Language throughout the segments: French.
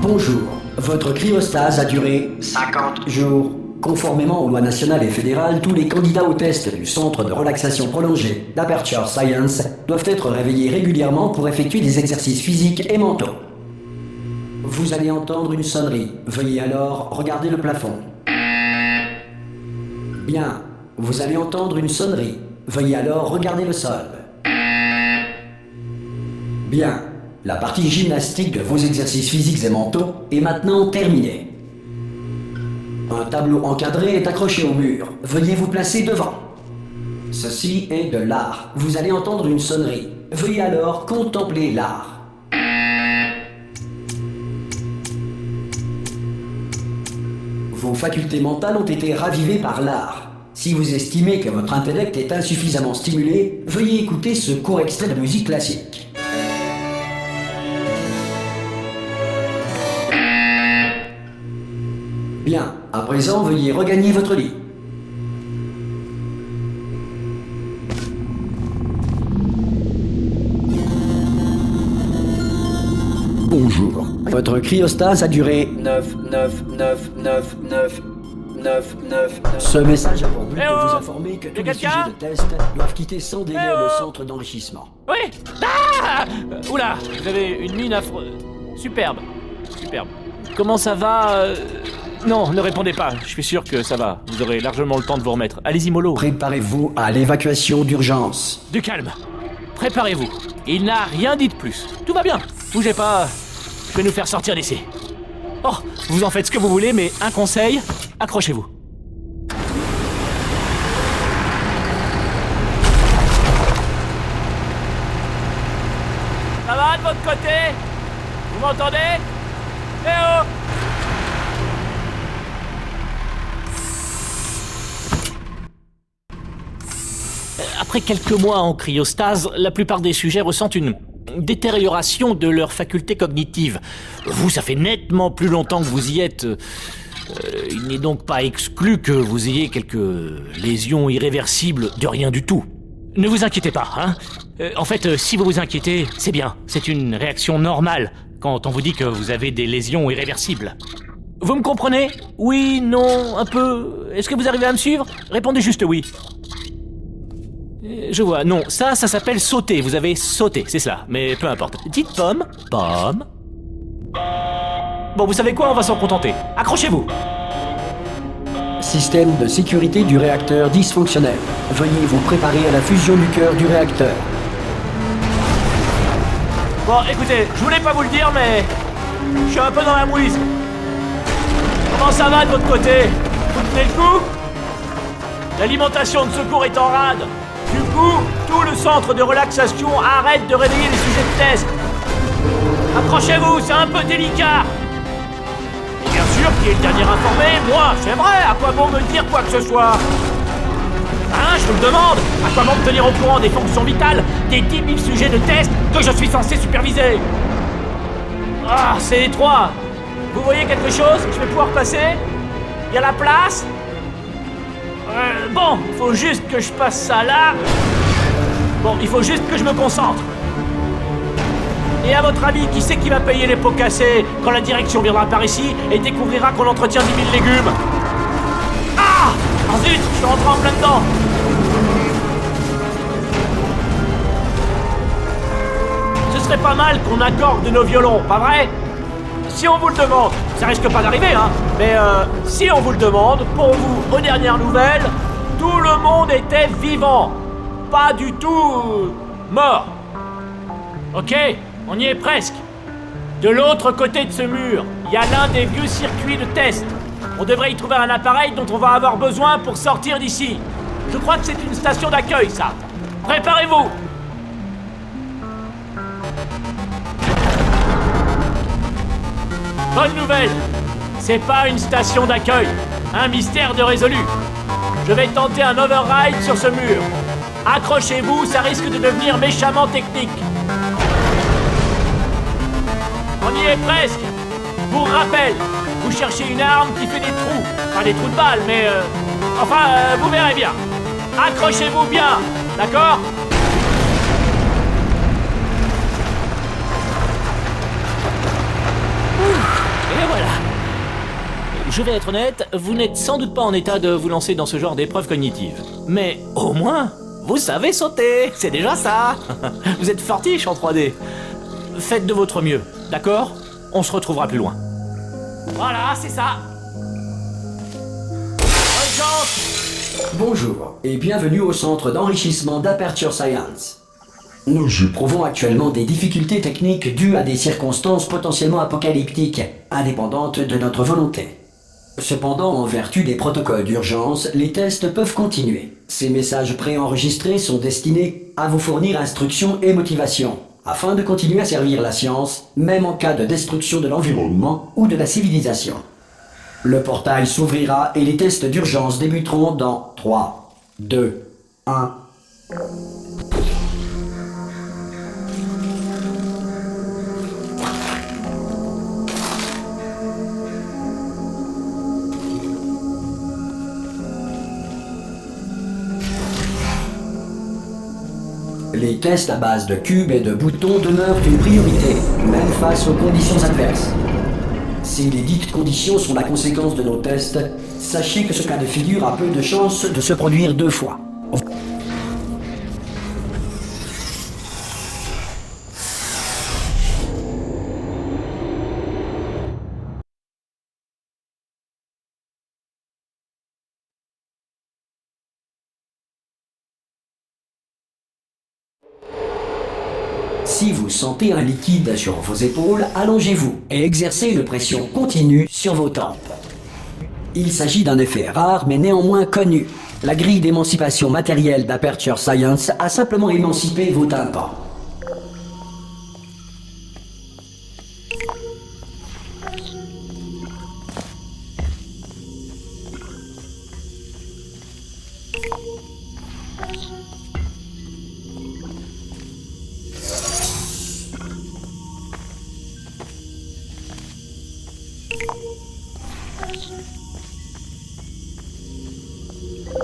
Bonjour. Votre cryostase a duré 50 jours. Conformément aux lois nationales et fédérales, tous les candidats au test du Centre de relaxation prolongée d'Aperture Science doivent être réveillés régulièrement pour effectuer des exercices physiques et mentaux. Vous allez entendre une sonnerie. Veuillez alors regarder le plafond. Bien. Vous allez entendre une sonnerie. Veuillez alors regarder le sol. Bien. La partie gymnastique de vos exercices physiques et mentaux est maintenant terminée. Un tableau encadré est accroché au mur. Veuillez vous placer devant. Ceci est de l'art. Vous allez entendre une sonnerie. Veuillez alors contempler l'art. Vos facultés mentales ont été ravivées par l'art. Si vous estimez que votre intellect est insuffisamment stimulé, veuillez écouter ce court extrait de musique classique. Bien, à présent, veuillez regagner votre lit. Bonjour. Votre cryostase a duré 9. Ce message a pour but de vous informer que tous les sujets de test doivent quitter sans délai le centre d'enrichissement. Oui. Ah Oula, vous avez une mine affreuse. Superbe. Comment ça va Non, ne répondez pas, je suis sûr que ça va. Vous aurez largement le temps de vous remettre. Allez-y, mollo. Préparez-vous à l'évacuation d'urgence. Du calme. Préparez-vous. Il n'a rien dit de plus. Tout va bien. Bougez pas. Je vais nous faire sortir d'ici. Oh, vous en faites ce que vous voulez, mais un conseil, accrochez-vous. Ça va de votre côté? Vous m'entendez? Eh oh! Après quelques mois en cryostase, la plupart des sujets ressentent une détérioration de leurs facultés cognitives. Vous, ça fait nettement plus longtemps que vous y êtes. Il n'est donc pas exclu que vous ayez quelques lésions irréversibles de rien du tout. Ne vous inquiétez pas, hein. En fait, si vous vous inquiétez, c'est bien. C'est une réaction normale quand on vous dit que vous avez des lésions irréversibles. Vous me comprenez? Oui, non, un peu. Est-ce que vous arrivez à me suivre? Répondez juste oui. Je vois, non, ça s'appelle sauter, vous avez sauté, c'est cela, mais peu importe. Dites pomme. Bon, vous savez quoi, on va s'en contenter. Accrochez-vous. Système de sécurité du réacteur dysfonctionnel. Veuillez vous préparer à la fusion du cœur du réacteur. Bon, écoutez, je voulais pas vous le dire, mais je suis un peu dans la mouise. Comment ça va de votre côté? Vous tenez le coup? L'alimentation de secours est en rade. Du coup, tout le centre de relaxation arrête de réveiller les sujets de test. Accrochez-vous, c'est un peu délicat. Et bien sûr, qui est le dernier informé? Moi, c'est vrai, à quoi bon me dire quoi que ce soit? Hein, je vous le demande, à quoi bon me tenir au courant des fonctions vitales des 10 000 sujets de test que je suis censé superviser? Ah, c'est étroit. Vous voyez quelque chose? Je vais pouvoir passer? Il y a la place? Bon, il faut juste que je passe ça là. Bon, il faut juste que je me concentre. Et à votre avis, qui c'est qui va payer les pots cassés quand la direction viendra par ici et découvrira qu'on entretient 10 000 légumes? Ah! Oh zut, je suis rentré en plein dedans. Ce serait pas mal qu'on accorde nos violons, pas vrai? Si on vous le demande, ça risque pas d'arriver, hein, mais si on vous le demande, pour vous, aux dernières nouvelles, tout le monde était vivant. Pas du tout mort. Ok, on y est presque. De l'autre côté de ce mur, il y a l'un des vieux circuits de test. On devrait y trouver un appareil dont on va avoir besoin pour sortir d'ici. Je crois que c'est une station d'accueil, ça. Préparez-vous. Bonne nouvelle, c'est pas une station d'accueil, un mystère de résolu. Je vais tenter un override sur ce mur. Accrochez-vous, ça risque de devenir méchamment technique. On y est presque. Pour rappel, vous cherchez une arme qui fait des trous. Pas des trous de balles, mais vous verrez bien. Accrochez-vous bien, d'accord? je vais être honnête, vous n'êtes sans doute pas en état de vous lancer dans ce genre d'épreuve cognitive. Mais au moins, vous savez sauter, c'est déjà ça. Vous êtes fortiche en 3D. Faites de votre mieux, d'accord? On se retrouvera plus loin. Voilà, c'est ça. Bonne chance. Bonjour et bienvenue au centre d'enrichissement d'Aperture Science. Nous éprouvons actuellement des difficultés techniques dues à des circonstances potentiellement apocalyptiques, indépendantes de notre volonté. Cependant, en vertu des protocoles d'urgence, les tests peuvent continuer. Ces messages préenregistrés sont destinés à vous fournir instruction et motivation, afin de continuer à servir la science, même en cas de destruction de l'environnement ou de la civilisation. Le portail s'ouvrira et les tests d'urgence débuteront dans 3, 2, 1... Les tests à base de cubes et de boutons demeurent une priorité, même face aux conditions adverses. Si les dites conditions sont la conséquence de nos tests, sachez que ce cas de figure a peu de chances de se produire 2 fois. Si vous sentez un liquide sur vos épaules, allongez-vous et exercez une pression continue sur vos tempes. Il s'agit d'un effet rare mais néanmoins connu. La grille d'émancipation matérielle d'Aperture Science a simplement émancipé vos tympans.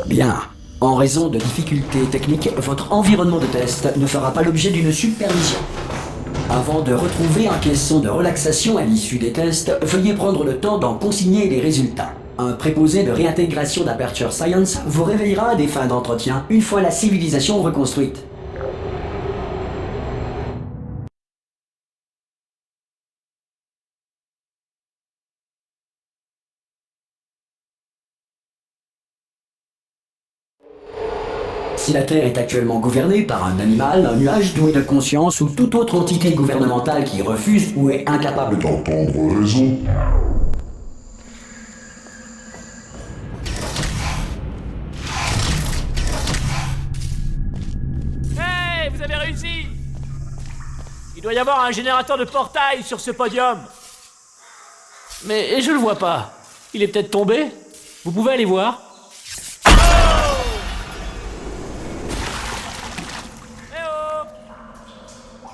Bien. En raison de difficultés techniques, votre environnement de test ne fera pas l'objet d'une supervision. Avant de retrouver un caisson de relaxation à l'issue des tests, veuillez prendre le temps d'en consigner les résultats. Un préposé de réintégration d'Aperture Science vous réveillera à des fins d'entretien une fois la civilisation reconstruite. Si la Terre est actuellement gouvernée par un animal, un nuage doué de conscience ou toute autre entité gouvernementale qui refuse ou est incapable d'entendre raison, Hey, vous avez réussi! Il doit y avoir un générateur de portail sur ce podium. Mais je le vois pas. Il est peut-être tombé? Vous pouvez aller voir?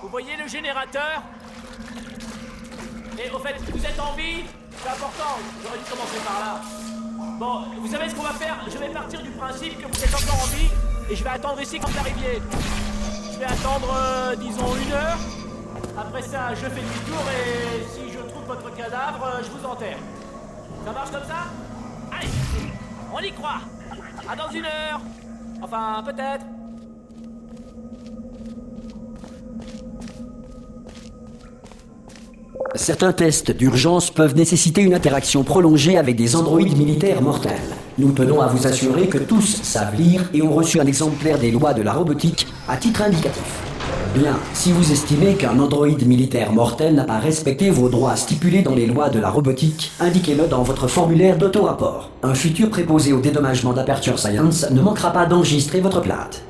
Vous voyez le générateur? Et au fait, vous êtes en vie? C'est important, j'aurais dû commencer par là. Bon, vous savez ce qu'on va faire? Je vais partir du principe que vous êtes encore en vie et je vais attendre ici quand vous arriviez. Je vais attendre, disons, 1 heure. Après ça, je fais demi-tour et si je trouve votre cadavre, je vous enterre. Ça marche comme ça? Allez, on y croit. À dans 1 heure. Enfin, peut-être. Certains tests d'urgence peuvent nécessiter une interaction prolongée avec des androïdes militaires mortels. Nous tenons à vous assurer que tous savent lire et ont reçu un exemplaire des lois de la robotique à titre indicatif. Bien, si vous estimez qu'un androïde militaire mortel n'a pas respecté vos droits stipulés dans les lois de la robotique, indiquez-le dans votre formulaire d'auto-rapport. Un futur préposé au dédommagement d'Aperture Science ne manquera pas d'enregistrer votre plainte.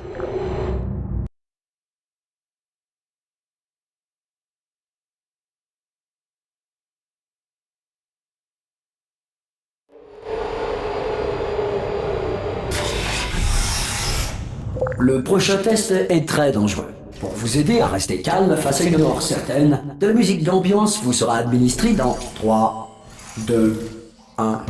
Le prochain test est très dangereux. Pour vous aider à rester calme face à une mort certaine, de la musique d'ambiance vous sera administrée dans 3, 2, 1...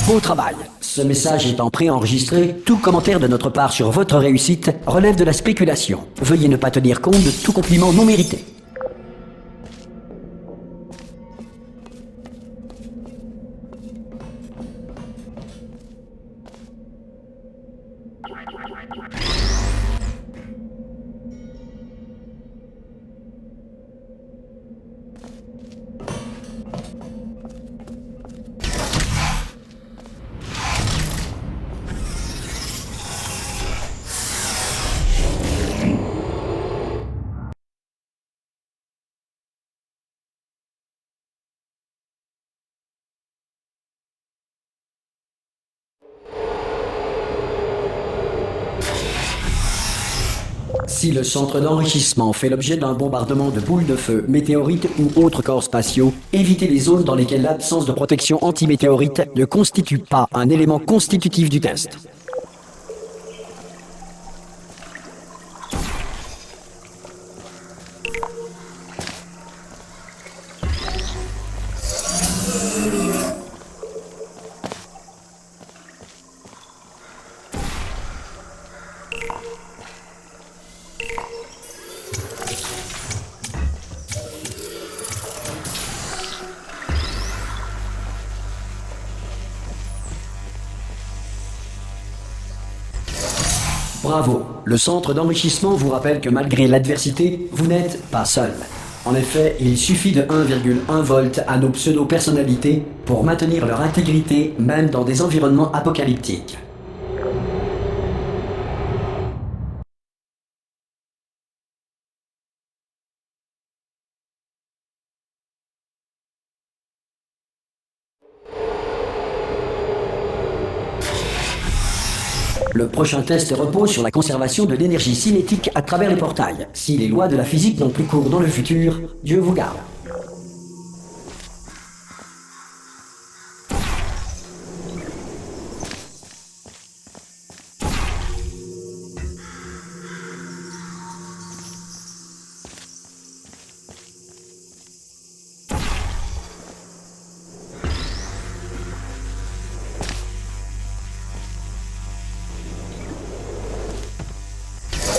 Beau travail. Ce message étant préenregistré, tout commentaire de notre part sur votre réussite relève de la spéculation. Veuillez ne pas tenir compte de tout compliment non mérité. Si le centre d'enrichissement fait l'objet d'un bombardement de boules de feu, météorites ou autres corps spatiaux, évitez les zones dans lesquelles l'absence de protection anti-météorite ne constitue pas un élément constitutif du test. Bravo. Le centre d'enrichissement vous rappelle que malgré l'adversité, vous n'êtes pas seul. En effet, il suffit de 1,1 volt à nos pseudo-personnalités pour maintenir leur intégrité même dans des environnements apocalyptiques. Le prochain test repose sur la conservation de l'énergie cinétique à travers les portails. Si les lois de la physique n'ont plus cours dans le futur, Dieu vous garde.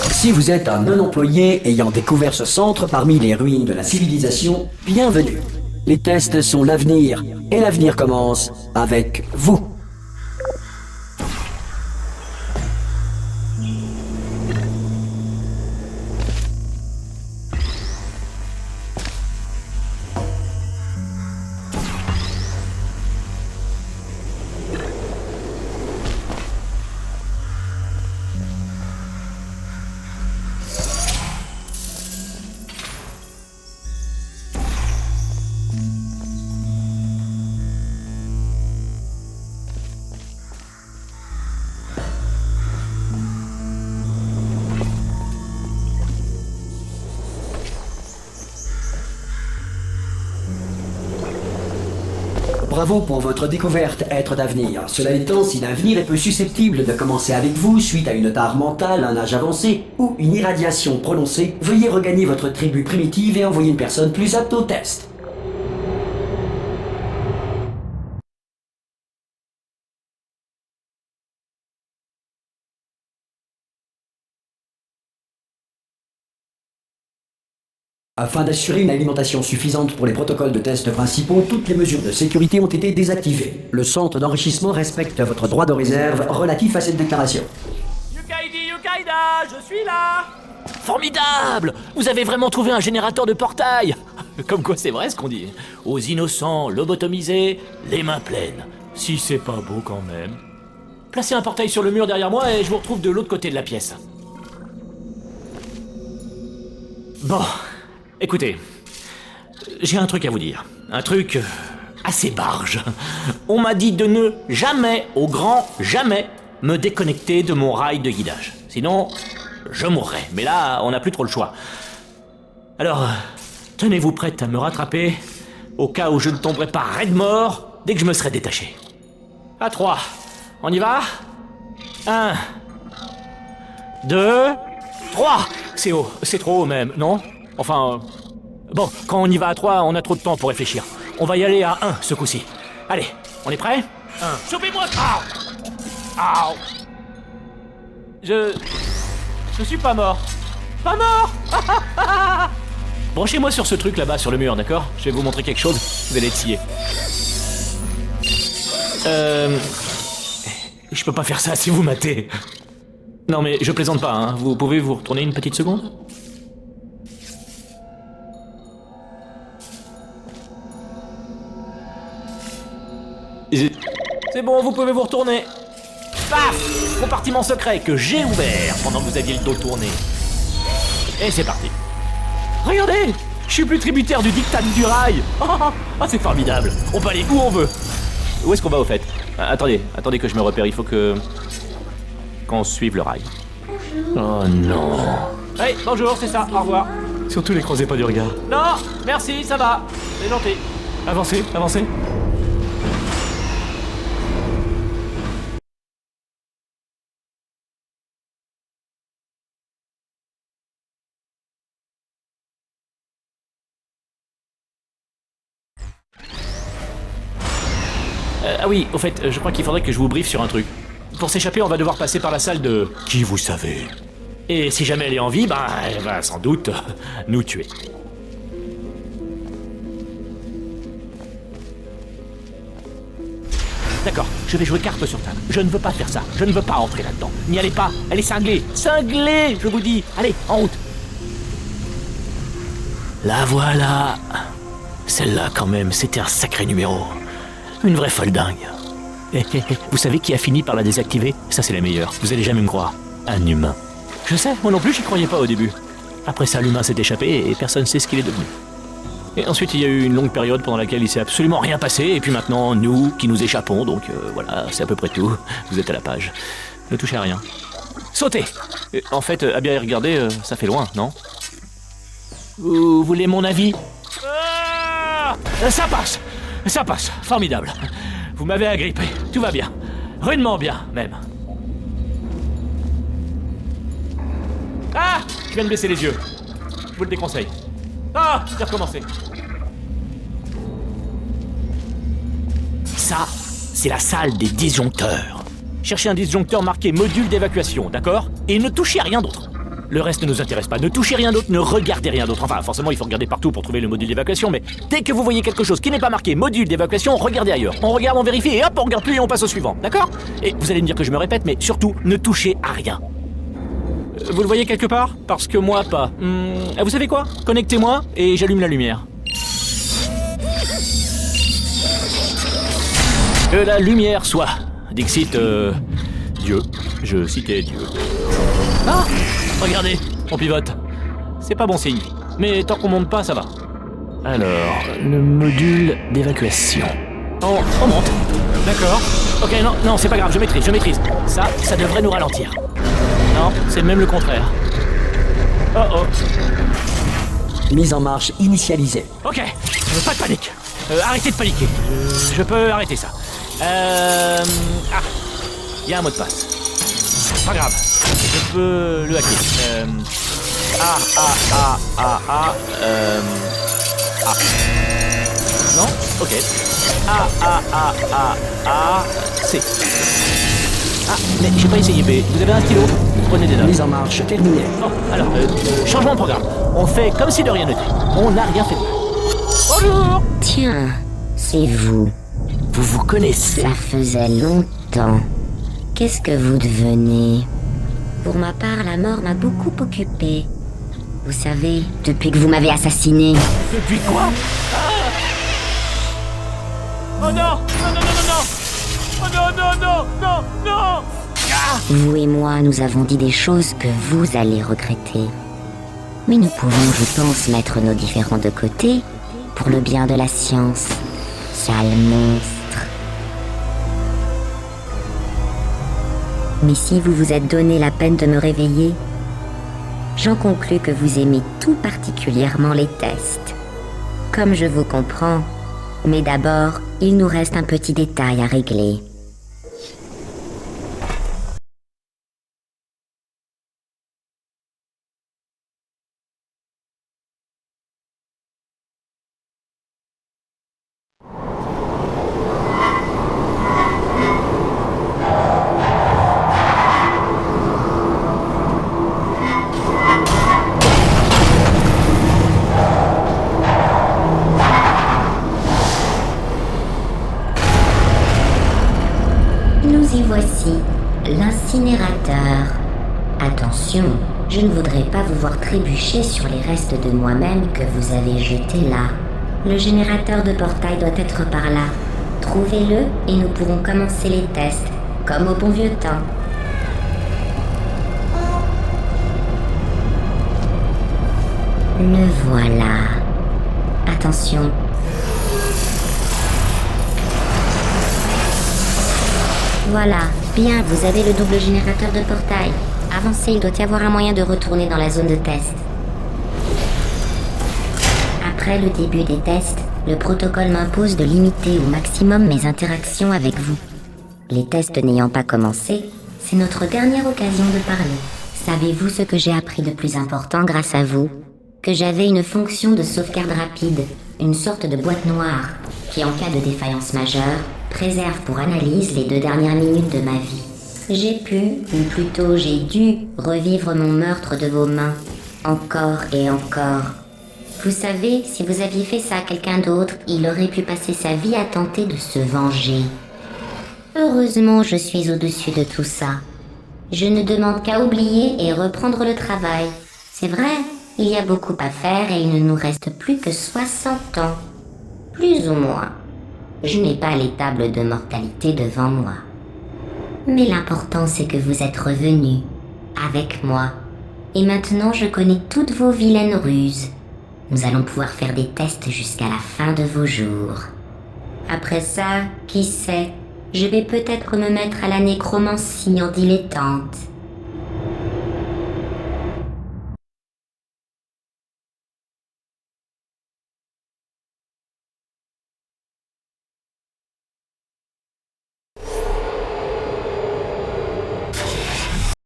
Si vous êtes un non-employé ayant découvert ce centre parmi les ruines de la civilisation, bienvenue. Les tests sont l'avenir, et l'avenir commence avec vous. Bravo pour votre découverte, être d'avenir. Cela étant, si l'avenir est peu susceptible de commencer avec vous suite à une tare mentale, un âge avancé ou une irradiation prononcée, veuillez regagner votre tribu primitive et envoyer une personne plus apte au test. Afin d'assurer une alimentation suffisante pour les protocoles de test principaux, toutes les mesures de sécurité ont été désactivées. Le centre d'enrichissement respecte votre droit de réserve relatif à cette déclaration. Yukaidi Yukaida, je suis là. Formidable. Vous avez vraiment trouvé un générateur de portail. Comme quoi c'est vrai ce qu'on dit. Aux innocents lobotomisés, les mains pleines. Si c'est pas beau quand même. Placez un portail sur le mur derrière moi et je vous retrouve de l'autre côté de la pièce. Bon... Écoutez, j'ai un truc à vous dire. Un truc assez barge. On m'a dit de ne jamais, au grand jamais, me déconnecter de mon rail de guidage. Sinon, je mourrais. Mais là, on n'a plus trop le choix. Alors, tenez-vous prête à me rattraper, au cas où je ne tomberai pas raide mort dès que je me serai détaché. À 3. On y va 1, 2, 3. C'est haut, c'est trop haut même, non ? Enfin... Bon, quand on y va à 3, on a trop de temps pour réfléchir. On va y aller à 1 ce coup-ci. Allez, on est prêts ? Sauvez-moi! Au! Je suis pas mort. Pas mort! Branchez-moi sur ce truc là-bas, sur le mur, d'accord? Je vais vous montrer quelque chose, vous allez être scié. Je peux pas faire ça si vous matez. Non mais je plaisante pas, hein. Vous pouvez vous retourner une petite seconde? C'est bon, vous pouvez vous retourner. Paf! Compartiment secret que j'ai ouvert pendant que vous aviez le dos tourné. Et c'est parti. Regardez! Je suis plus tributaire du diktat du rail. Ah, c'est formidable. On peut aller où on veut. Où est-ce qu'on va au fait? Attendez que je me repère. Il faut qu'on suive le rail. Oh non. Hey, bonjour, c'est ça. Au revoir. Surtout les croisez pas du regard. Non, merci, ça va. C'est gentil. Avancez. Ah oui, au fait, je crois qu'il faudrait que je vous briefe sur un truc. Pour s'échapper, on va devoir passer par la salle de... Qui vous savez. Et si jamais elle est en vie, elle va sans doute nous tuer. D'accord, je vais jouer carte sur table. Je ne veux pas faire ça. Je ne veux pas entrer là-dedans. N'y allez pas. Elle est cinglée. Cinglée, je vous dis. Allez, en route. La voilà. Celle-là, quand même, c'était un sacré numéro. Une vraie folle dingue. Vous savez qui a fini par la désactiver? Ça, c'est la meilleure. Vous allez jamais me croire. Un humain. Je sais, moi non plus, j'y croyais pas au début. Après ça, l'humain s'est échappé et personne ne sait ce qu'il est devenu. Et ensuite, il y a eu une longue période pendant laquelle il s'est absolument rien passé, et puis maintenant, nous qui nous échappons, donc voilà, c'est à peu près tout. Vous êtes à la page. Ne touchez à rien. Sautez! En fait, à bien y regarder, ça fait loin, non? Vous voulez mon avis? Ça passe, formidable. Vous m'avez agrippé, tout va bien. Rudement bien, même. Ah! Je viens de baisser les yeux. Je vous le déconseille. Ah! J'ai recommencé. Ça, c'est la salle des disjoncteurs. Cherchez un disjoncteur marqué module d'évacuation, d'accord? Et ne touchez à rien d'autre. Le reste ne nous intéresse pas. Ne touchez rien d'autre, ne regardez rien d'autre. Enfin, forcément, il faut regarder partout pour trouver le module d'évacuation, mais dès que vous voyez quelque chose qui n'est pas marqué module d'évacuation, regardez ailleurs. On regarde, on vérifie, et hop, on regarde plus et on passe au suivant, d'accord? Et vous allez me dire que je me répète, mais surtout, ne touchez à rien. Vous le voyez quelque part? Parce que moi, pas. Vous savez quoi? Connectez-moi et j'allume la lumière. Que la lumière soit. Dixit, Dieu. Je citais Dieu. Ah! Regardez, on pivote. C'est pas bon signe. Mais tant qu'on monte pas, ça va. Alors, le module d'évacuation. On monte. D'accord. Ok, non, c'est pas grave, je maîtrise. Ça devrait nous ralentir. Non, c'est même le contraire. Oh. Mise en marche initialisée. Ok, pas de panique. Arrêtez de paniquer. Je peux arrêter ça. Il y a un mot de passe. Pas grave, je peux le hacker. Non? Ok. C. Mais j'ai pas essayé B. Vous avez un stylo? Prenez des notes. Mise en marche terminée. Oh, alors, changement de programme. On fait comme si de rien n'était. On n'a rien fait. Bonjour! Tiens, c'est vous. Vous vous connaissez? Ça faisait longtemps. Qu'est-ce que vous devenez? Pour ma part, la mort m'a beaucoup occupée. Vous savez, depuis que vous m'avez assassiné. Depuis quoi? Oh non! Oh non! Vous et moi, nous avons dit des choses que vous allez regretter. Mais nous pouvons, je pense, mettre nos différends de côté pour le bien de la science. Sale monstre. Mais si vous vous êtes donné la peine de me réveiller, j'en conclus que vous aimez tout particulièrement les tests. Comme je vous comprends, mais d'abord, il nous reste un petit détail à régler. attention, je ne voudrais pas vous voir trébucher sur les restes de moi-même que vous avez jetés là. Le générateur de portail doit être par là. Trouvez-le et nous pourrons commencer les tests, comme au bon vieux temps. Le voilà. Attention. Voilà, bien, vous avez le double générateur de portail. Avancez, il doit y avoir un moyen de retourner dans la zone de test. Après le début des tests, le protocole m'impose de limiter au maximum mes interactions avec vous. Les tests n'ayant pas commencé, c'est notre dernière occasion de parler. Savez-vous ce que j'ai appris de plus important grâce à vous ? Que j'avais une fonction de sauvegarde rapide, une sorte de boîte noire, qui en cas de défaillance majeure, préserve pour analyse les 2 dernières minutes de ma vie. J'ai pu, ou plutôt j'ai dû, revivre mon meurtre de vos mains, encore et encore. Vous savez, si vous aviez fait ça à quelqu'un d'autre, il aurait pu passer sa vie à tenter de se venger. Heureusement, je suis au-dessus de tout ça. Je ne demande qu'à oublier et reprendre le travail. C'est vrai, il y a beaucoup à faire et il ne nous reste plus que 60 ans. Plus ou moins. Je n'ai pas les tables de mortalité devant moi. Mais l'important c'est que vous êtes revenus, avec moi. Et maintenant je connais toutes vos vilaines ruses. Nous allons pouvoir faire des tests jusqu'à la fin de vos jours. Après ça, qui sait, je vais peut-être me mettre à la nécromancie en dilettante.